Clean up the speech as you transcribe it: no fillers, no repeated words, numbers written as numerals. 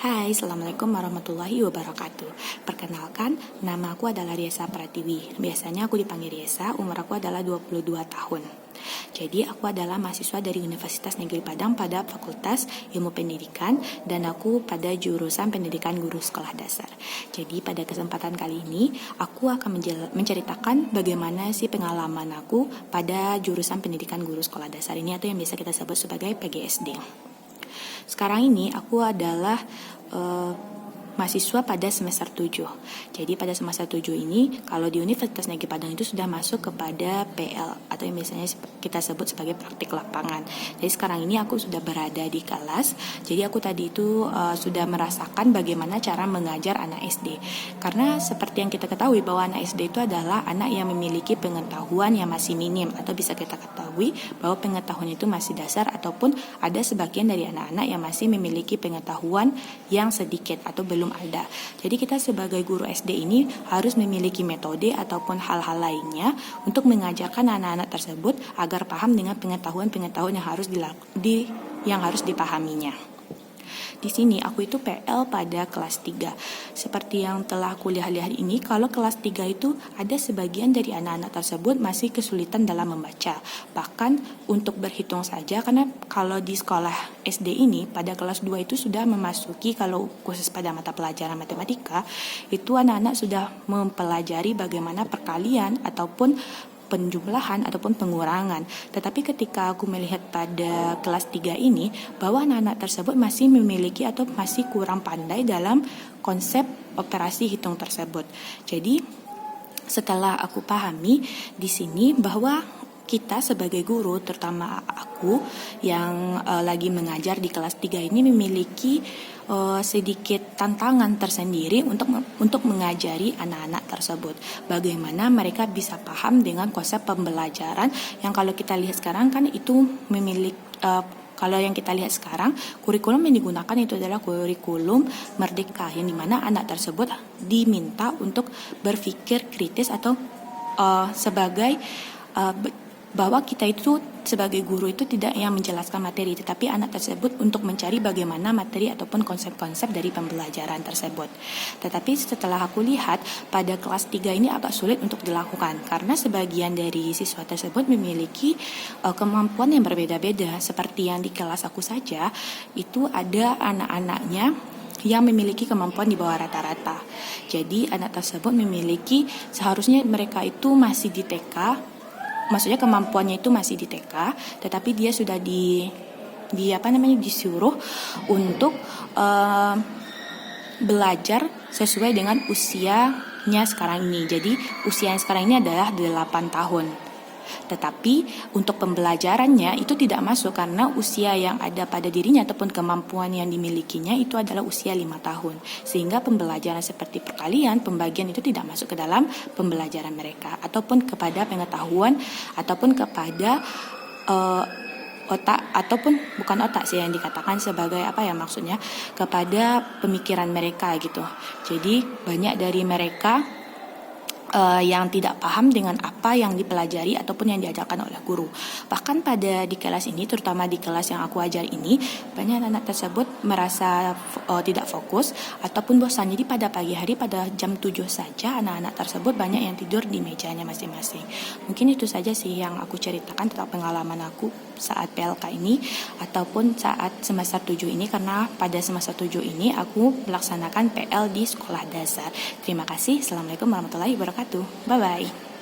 Hai, Assalamualaikum warahmatullahi wabarakatuh. Perkenalkan, nama aku adalah Riesa Pratiwi. Biasanya aku dipanggil Riesa, umur aku adalah 22 tahun. Jadi aku adalah mahasiswa dari Universitas Negeri Padang pada Fakultas Ilmu Pendidikan dan aku pada jurusan Pendidikan Guru Sekolah Dasar. Jadi pada kesempatan kali ini aku akan menceritakan bagaimana sih pengalaman aku pada jurusan Pendidikan Guru Sekolah Dasar ini atau yang biasa kita sebut sebagai PGSD. Sekarang ini aku adalah mahasiswa pada semester 7. Jadi pada semester 7 ini kalau di Universitas Negeri Padang itu sudah masuk kepada PL atau yang biasanya kita sebut sebagai praktik lapangan. Jadi sekarang ini aku sudah berada di kelas. Jadi aku tadi itu sudah merasakan bagaimana cara mengajar anak SD. Karena seperti yang kita ketahui bahwa anak SD itu adalah anak yang memiliki pengetahuan yang masih minim atau bisa kita ketahui bahwa pengetahuan itu masih dasar ataupun ada sebagian dari anak-anak yang masih memiliki pengetahuan yang sedikit atau belum ada. Jadi kita sebagai guru SD ini harus memiliki metode ataupun hal-hal lainnya untuk mengajarkan anak-anak tersebut agar paham dengan pengetahuan-pengetahuan yang harus dipahaminya. Di sini aku itu PL pada kelas 3. Seperti yang telah aku lihat ini, kalau kelas 3 itu ada sebagian dari anak-anak tersebut masih kesulitan dalam membaca. Bahkan untuk berhitung saja, karena kalau di sekolah SD ini pada kelas 2 itu sudah memasuki, kalau khusus pada mata pelajaran matematika, itu anak-anak sudah mempelajari bagaimana perkalian ataupun penjumlahan ataupun pengurangan. Tetapi ketika aku melihat pada kelas 3 ini bahwa anak-anak tersebut masih memiliki atau masih kurang pandai dalam konsep operasi hitung tersebut. Jadi setelah aku pahami di sini bahwa kita sebagai guru, terutama aku yang lagi mengajar di kelas 3 ini memiliki sedikit tantangan tersendiri untuk mengajari anak-anak tersebut. Bagaimana mereka bisa paham dengan konsep pembelajaran yang kalau kita lihat sekarang kan itu memiliki kalau yang kita lihat sekarang, kurikulum yang digunakan itu adalah kurikulum merdeka, yang dimana anak tersebut diminta untuk berpikir kritis atau sebagai bahwa kita itu sebagai guru itu tidak yang menjelaskan materi, tetapi anak tersebut untuk mencari bagaimana materi ataupun konsep-konsep dari pembelajaran tersebut. Tetapi setelah aku lihat pada kelas 3 ini agak sulit untuk dilakukan karena sebagian dari siswa tersebut memiliki kemampuan yang berbeda-beda. Seperti yang di kelas aku saja, itu ada anak-anaknya yang memiliki kemampuan di bawah rata-rata. Jadi anak tersebut memiliki, seharusnya mereka itu masih di TK, maksudnya kemampuannya itu masih di TK, tetapi dia sudah disuruh untuk belajar sesuai dengan usianya sekarang ini. Jadi usia yang sekarang ini adalah 8 tahun. Tetapi untuk pembelajarannya itu tidak masuk karena usia yang ada pada dirinya ataupun kemampuan yang dimilikinya itu adalah usia 5 tahun. Sehingga pembelajaran seperti perkalian, pembagian itu tidak masuk ke dalam pembelajaran mereka ataupun kepada pengetahuan ataupun kepada otak ataupun bukan otak sih yang dikatakan sebagai maksudnya kepada pemikiran mereka gitu. Jadi banyak dari mereka yang tidak paham dengan apa yang dipelajari ataupun yang diajarkan oleh guru. Bahkan pada di kelas ini, terutama di kelas yang aku ajar ini, banyak anak tersebut merasa tidak fokus ataupun bosan. Jadi pada pagi hari pada jam 7 saja anak-anak tersebut banyak yang tidur di mejanya masing-masing. Mungkin itu saja sih yang aku ceritakan tentang pengalaman aku saat PLK ini ataupun saat semester 7 ini, karena pada semester 7 ini aku melaksanakan PL di sekolah dasar. Terima kasih. Assalamualaikum warahmatullahi wabarakatuh. Bye-bye.